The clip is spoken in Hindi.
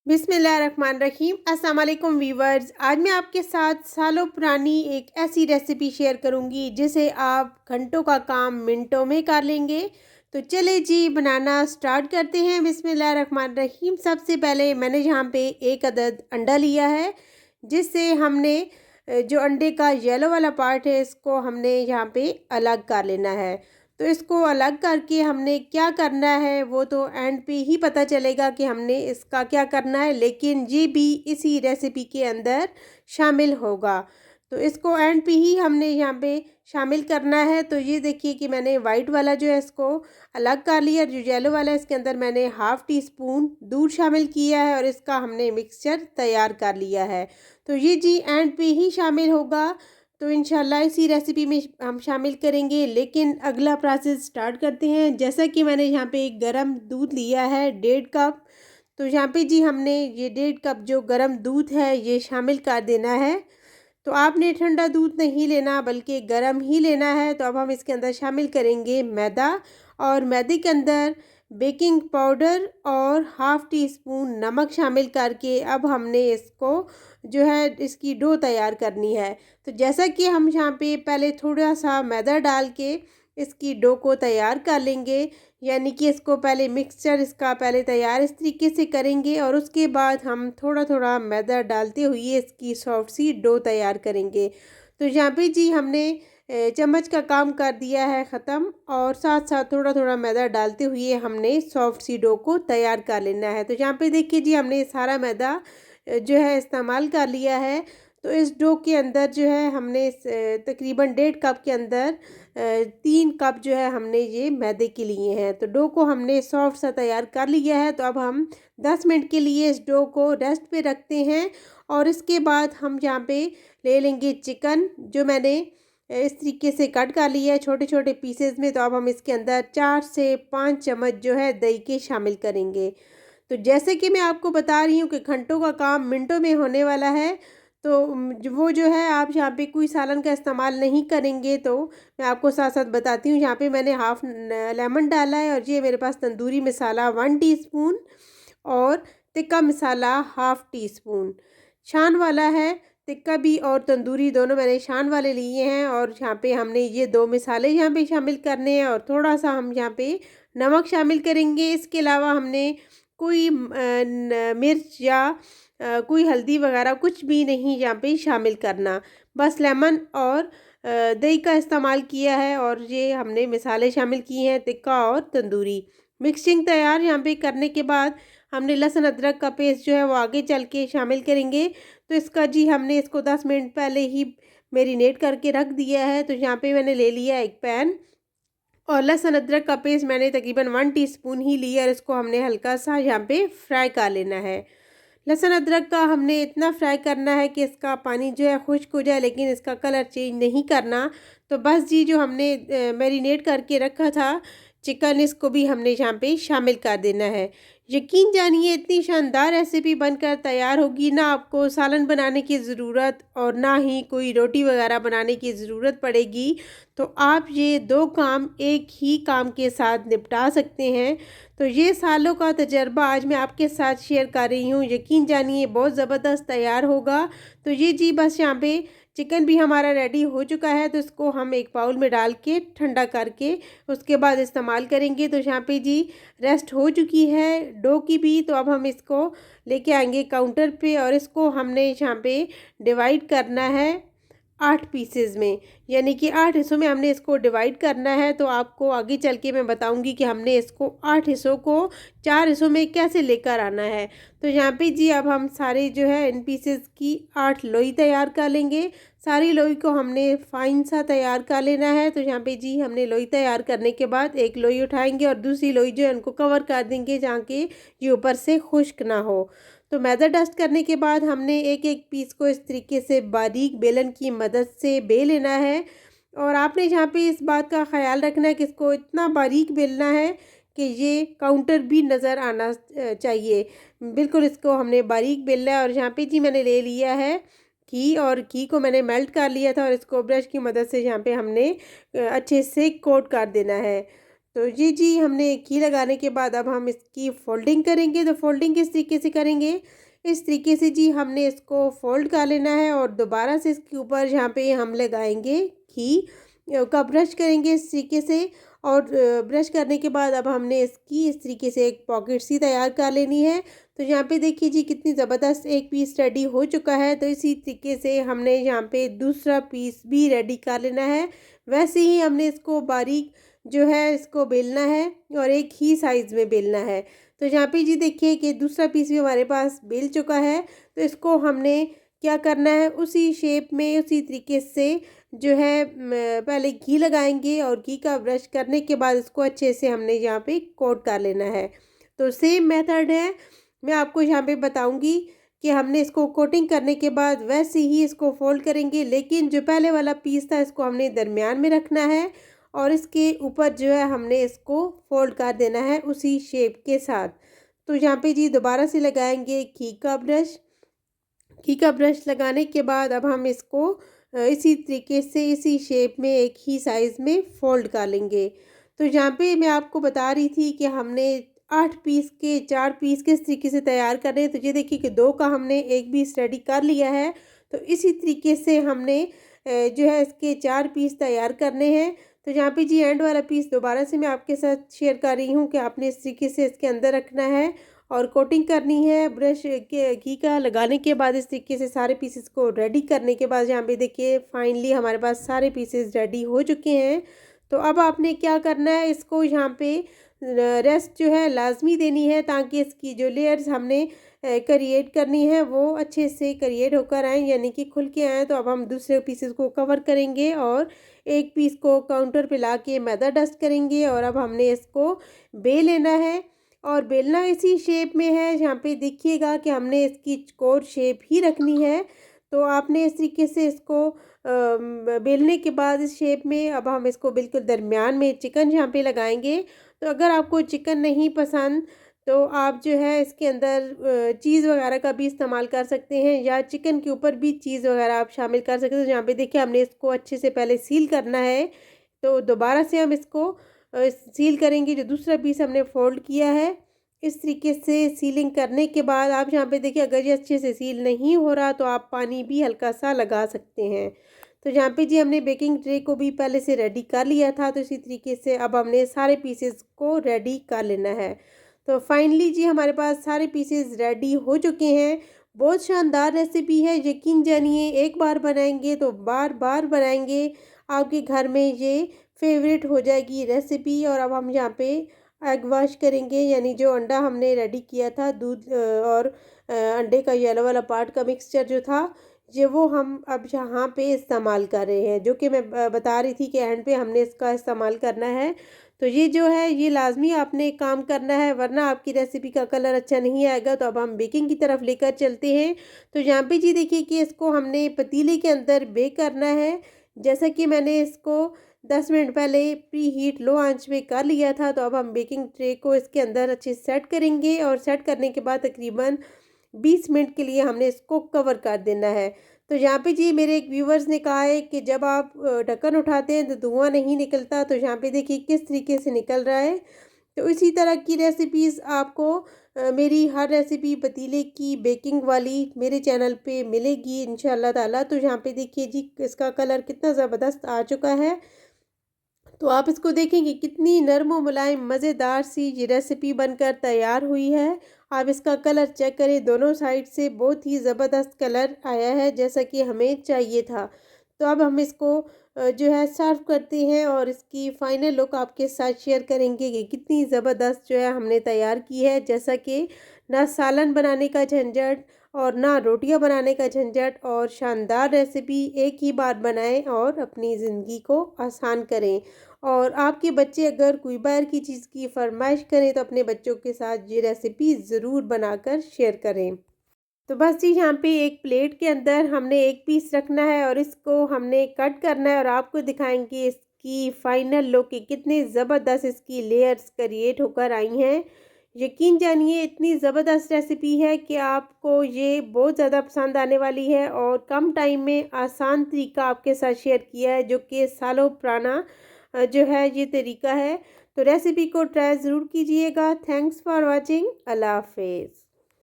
बिस्मिल्लाहिर्रहमानिर्रहीम। अस्सलाम वालेकुम वीवर्स। आज मैं आपके साथ सालों पुरानी एक ऐसी रेसिपी शेयर करूंगी जिसे आप घंटों का काम मिनटों में कर लेंगे। तो चले जी बनाना स्टार्ट करते हैं। बिस्मिल्लाहिर्रहमानिर्रहीम। सबसे पहले मैंने यहाँ पे एक अदद अंडा लिया है, जिससे हमने जो अंडे का येलो वाला पार्ट है इसको हमने यहाँ पे अलग कर लेना है। तो इसको अलग करके हमने क्या करना है वो तो एंड पे ही पता चलेगा कि हमने इसका क्या करना है, लेकिन ये भी इसी रेसिपी के अंदर शामिल होगा। तो इसको एंड पे ही हमने यहाँ पे शामिल करना है। तो ये देखिए कि मैंने वाइट वाला जो है इसको अलग कर लिया। जो येलो वाला है इसके अंदर मैंने हाफ़ टी स्पून दूध शामिल किया है और इसका हमने मिक्सचर तैयार कर लिया है। तो ये जी एंड पे ही शामिल होगा। तो इंशाल्लाह इसी रेसिपी में हम शामिल करेंगे। लेकिन अगला प्रोसेस स्टार्ट करते हैं। जैसा कि मैंने यहाँ पे एक गर्म दूध लिया है 1.5 कप। तो यहाँ पे जी हमने ये 1.5 कप जो गर्म दूध है ये शामिल कर देना है। तो आपने ठंडा दूध नहीं लेना बल्कि गर्म ही लेना है। तो अब हम इसके अंदर शामिल करेंगे मैदा, और मैदे के अंदर बेकिंग पाउडर और हाफ़ टी स्पून नमक शामिल करके अब हमने इसको जो है इसकी डो तैयार करनी है। तो जैसा कि हम यहाँ पे पहले थोड़ा सा मैदा डाल के इसकी डो को तैयार कर लेंगे, यानी कि इसको पहले मिक्सचर इसका पहले तैयार इस तरीके से करेंगे और उसके बाद हम थोड़ा थोड़ा मैदा डालते हुए इसकी सॉफ्ट सी डो तैयार करेंगे। तो यहाँ पे जी हमने चम्मच का काम कर दिया है ख़त्म, और साथ साथ थोड़ा थोड़ा मैदा डालते हुए हमने सॉफ्ट सी डो को तैयार कर लेना है। तो यहाँ पे देखिए जी हमने सारा मैदा जो है इस्तेमाल कर लिया है। तो इस डो के अंदर जो है हमने तकरीबन 1.5 कप के अंदर 3 कप जो है हमने ये मैदे के लिए हैं। तो डो को हमने सॉफ्ट सा तैयार कर लिया है। तो अब हम 10 मिनट के लिए इस डो को रेस्ट पे रखते हैं, और इसके बाद हम यहाँ पे ले लेंगे चिकन, जो मैंने इस तरीके से कट कर लिया है छोटे छोटे पीसेस में। तो अब हम इसके अंदर 4 से 5 चम्मच जो है दही के शामिल करेंगे। तो जैसे कि मैं आपको बता रही हूँ कि घंटों का काम मिनटों में होने वाला है। तो वो जो है आप यहाँ पे कोई सालन का इस्तेमाल नहीं करेंगे। तो मैं आपको साथ साथ बताती हूँ, यहाँ पे मैंने हाफ़ लेमन डाला है, और ये मेरे पास तंदूरी मसाला 1 टीस्पून और तिक्का मसाला हाफ़ टी स्पून शान वाला है। तिक्का भी और तंदूरी दोनों मैंने शान वाले लिए हैं, और यहाँ पे हमने ये 2 मसाले यहाँ पे शामिल करने हैं, और थोड़ा सा हम यहाँ पे नमक शामिल करेंगे। इसके अलावा हमने कोई मिर्च या कोई हल्दी वगैरह कुछ भी नहीं यहाँ पे शामिल करना, बस लेमन और दही का इस्तेमाल किया है। और ये हमने मसाले शामिल किए हैं तिक्का और तंदूरी। मिक्सिंग तैयार यहाँ पे करने के बाद हमने लहसुन अदरक का पेस्ट जो है वो आगे चल के शामिल करेंगे। तो इसका जी हमने इसको 10 मिनट पहले ही मैरिनेट करके रख दिया है। तो यहाँ पे मैंने ले लिया एक पैन, और लहसुन अदरक का पेस्ट मैंने तकरीबन 1 टीस्पून ही लिया, और इसको हमने हल्का सा यहाँ पे फ्राई कर लेना है। लहसुन अदरक का हमने इतना फ्राई करना है कि इसका पानी जो है खुश्क हो जाए, लेकिन इसका कलर चेंज नहीं करना। तो बस जी जो हमने मैरिनेट करके रखा था चिकन, इसको भी हमने यहाँ पे शामिल कर देना है। यकीन जानिए इतनी शानदार रेसिपी बनकर तैयार होगी, ना आपको सालन बनाने की ज़रूरत और ना ही कोई रोटी वगैरह बनाने की ज़रूरत पड़ेगी। तो आप ये 2 काम एक ही काम के साथ निपटा सकते हैं। तो ये सालों का तजर्बा आज मैं आपके साथ शेयर कर रही हूँ। यकीन जानिए बहुत ज़बरदस्त तैयार होगा। तो ये जी बस यहाँ पे चिकन भी हमारा रेडी हो चुका है। तो इसको हम एक बाउल में डाल के ठंडा करके उसके बाद इस्तेमाल करेंगे। तो यहाँ पे जी रेस्ट हो चुकी है डो की भी। तो अब हम इसको लेके आएंगे काउंटर पे, और इसको हमने यहाँ पे डिवाइड करना है 8 पीसेस में, यानी कि 8 हिस्सों में हमने इसको डिवाइड करना है। तो आपको आगे चल के मैं बताऊंगी कि हमने इसको 8 हिस्सों को 4 हिस्सों में कैसे लेकर आना है। तो यहाँ पे जी अब हम सारे जो है इन पीसेस की 8 लोई तैयार कर लेंगे। सारी लोई को हमने फाइन सा तैयार कर लेना है। तो यहाँ पे जी हमने लोई तैयार करने के बाद एक लोई उठाएंगे और दूसरी लोई जो है उनको कवर कर देंगे, जहाँ के ये ऊपर से खुश्क ना हो। तो मैदा डस्ट करने के बाद हमने एक एक पीस को इस तरीके से बारीक बेलन की मदद से बेल लेना है। और आपने यहाँ पे इस बात का ख्याल रखना है कि इसको इतना बारीक बेलना है कि ये काउंटर भी नज़र आना चाहिए। बिल्कुल इसको हमने बारीक बेलना है। और यहाँ पे जी मैंने ले लिया है घी, और घी को मैंने मेल्ट कर लिया था, और इसको ब्रश की मदद से यहाँ पे हमने अच्छे से कोट कर देना है। तो ये जी हमने घी लगाने के बाद अब हम इसकी फ़ोल्डिंग करेंगे। तो फ़ोल्डिंग किस तरीके से करेंगे, इस तरीके से जी हमने इसको फ़ोल्ड कर लेना है और दोबारा से इसके ऊपर जहाँ पे हम लगाएंगे घी का ब्रश करेंगे इस तरीके से। और ब्रश करने के बाद अब हमने इसकी इस तरीके से एक पॉकेट सी तैयार कर लेनी है। तो यहाँ पे देखिए जी कितनी ज़बरदस्त एक पीस रेडी हो चुका है। तो इसी तरीके से हमने यहाँ पे दूसरा पीस भी रेडी कर लेना है। वैसे ही हमने इसको बारीक जो है इसको बेलना है और एक ही साइज़ में बेलना है। तो यहाँ पे जी देखिए कि दूसरा पीस भी हमारे पास बेल चुका है। तो इसको हमने क्या करना है, उसी शेप में उसी तरीके से जो है पहले घी लगाएंगे और घी का ब्रश करने के बाद इसको अच्छे से हमने यहाँ पे कोट कर लेना है। तो सेम मेथड है, मैं आपको यहाँ पे बताऊंगी कि हमने इसको कोटिंग करने के बाद वैसे ही इसको फोल्ड करेंगे, लेकिन जो पहले वाला पीस था इसको हमने दरमियान में रखना है और इसके ऊपर जो है हमने इसको फोल्ड कर देना है उसी शेप के साथ। तो यहाँ पे जी दोबारा से लगाएंगे घी का ब्रश। घी का ब्रश लगाने के बाद अब हम इसको इसी तरीके से इसी शेप में एक ही साइज़ में फ़ोल्ड कर लेंगे। तो यहाँ पे मैं आपको बता रही थी कि हमने 8 पीस के 4 पीस किस तरीके से तैयार करने हैं। तो ये देखिए कि 2 का हमने एक पीस रेडी कर लिया है। तो इसी तरीके से हमने जो है इसके 4 पीस तैयार करने हैं। तो यहाँ पे जी एंड वाला पीस दोबारा से मैं आपके साथ शेयर कर रही हूँ कि आपने इस तरीके से इसके अंदर रखना है और कोटिंग करनी है ब्रश के घी का लगाने के बाद। इस तरीके से सारे पीसेस को रेडी करने के बाद यहाँ पे देखिए फाइनली हमारे पास सारे पीसेस रेडी हो चुके हैं। तो अब आपने क्या करना है, इसको यहाँ पे रेस्ट जो है लाजमी देनी है ताकि इसकी जो लेयर्स हमने क्रिएट करनी है वो अच्छे से क्रिएट होकर आए, यानी कि खुल के आए। तो अब हम दूसरे पीसेस को कवर करेंगे और एक पीस को काउंटर पे ला के मैदा डस्ट करेंगे और अब हमने इसको बेल लेना है और बेलना इसी शेप में है। यहाँ पे देखिएगा कि हमने इसकी चौकोर शेप ही रखनी है। तो आपने इस तरीके से इसको बेलने के बाद इस शेप में अब हम इसको बिल्कुल दरमियान में चिकन यहाँ पे लगाएंगे। तो अगर आपको चिकन नहीं पसंद तो आप जो है इसके अंदर चीज़ वगैरह का भी इस्तेमाल कर सकते हैं या चिकन के ऊपर भी चीज़ वगैरह आप शामिल कर सकते हैं। तो यहाँ पे देखिए हमने इसको अच्छे से पहले सील करना है। तो दोबारा से हम इसको सील करेंगे जो दूसरा पीस हमने फोल्ड किया है। इस तरीके से सीलिंग करने के बाद आप यहाँ पे देखिए अगर ये अच्छे से सील नहीं हो रहा तो आप पानी भी हल्का सा लगा सकते हैं। तो यहाँ पे जी हमने बेकिंग ट्रे को भी पहले से रेडी कर लिया था। तो इसी तरीके से अब हमने सारे पीसेस को रेडी कर लेना है। तो फाइनली जी हमारे पास सारे पीसेस रेडी हो चुके हैं। बहुत शानदार रेसिपी है, यकीन जानिए एक बार बनाएंगे तो बार बार बनाएंगे, आपके घर में ये फेवरेट हो जाएगी रेसिपी। और अब हम यहाँ पे एग वाश करेंगे, यानी जो अंडा हमने रेडी किया था दूध और अंडे का येलो वाला पार्ट का मिक्सचर जो था ये वो हम अब यहाँ पे इस्तेमाल कर रहे हैं, जो कि मैं बता रही थी कि एंड पे हमने इसका इस्तेमाल करना है। तो ये जो है ये लाजमी आपने काम करना है वरना आपकी रेसिपी का कलर अच्छा नहीं आएगा। तो अब हम बेकिंग की तरफ लेकर चलते हैं। तो यहाँ पे जी देखिए कि इसको हमने पतीले के अंदर बेक करना है। जैसा कि मैंने इसको 10 मिनट पहले प्री हीट लो आंच में कर लिया था। तो अब हम बेकिंग ट्रे को इसके अंदर अच्छे से सेट करेंगे और सेट करने के बाद तकरीबन 20 मिनट के लिए हमने इसको कवर कर देना है। तो यहाँ पे जी मेरे एक व्यूवर्स ने कहा है कि जब आप ढक्कन उठाते हैं तो धुआं नहीं निकलता। तो यहाँ पे देखिए किस तरीके से निकल रहा है। तो इसी तरह की रेसिपीज़ आपको मेरी हर रेसिपी पतीले की बेकिंग वाली मेरे चैनल पे मिलेगी इंशाल्लाह ताला। तो यहाँ पे देखिए जी इसका कलर कितना ज़बरदस्त आ चुका है। तो आप इसको देखें कि कितनी नरम व मुलायम मज़ेदार सी ये रेसिपी बनकर तैयार हुई है। आप इसका कलर चेक करें, दोनों साइड से बहुत ही ज़बरदस्त कलर आया है जैसा कि हमें चाहिए था। तो अब हम इसको जो है सर्व करते हैं और इसकी फ़ाइनल लुक आपके साथ शेयर करेंगे कि कितनी ज़बरदस्त जो है हमने तैयार की है। जैसा कि ना सालन बनाने का झंझट और ना रोटियां बनाने का झंझट, और शानदार रेसिपी एक ही बार बनाएं और अपनी ज़िंदगी को आसान करें। और आपके बच्चे अगर कोई बाहर की चीज़ की फरमाइश करें तो अपने बच्चों के साथ ये रेसिपी ज़रूर बनाकर शेयर करें। तो बस जी यहाँ पे एक प्लेट के अंदर हमने एक पीस रखना है और इसको हमने कट करना है और आपको दिखाएंगे इसकी फ़ाइनल लुक कि कितने ज़बरदस्त इसकी लेयर्स क्रिएट होकर आई हैं। यकीन जानिए इतनी ज़बरदस्त रेसिपी है कि आपको ये बहुत ज़्यादा पसंद आने वाली है और कम टाइम में आसान तरीका आपके साथ शेयर किया है जो कि सालों पुराना जो है ये तरीका है। तो रेसिपी को ट्राई ज़रूर कीजिएगा। Thanks for watching. अल्लाह हाफिज़।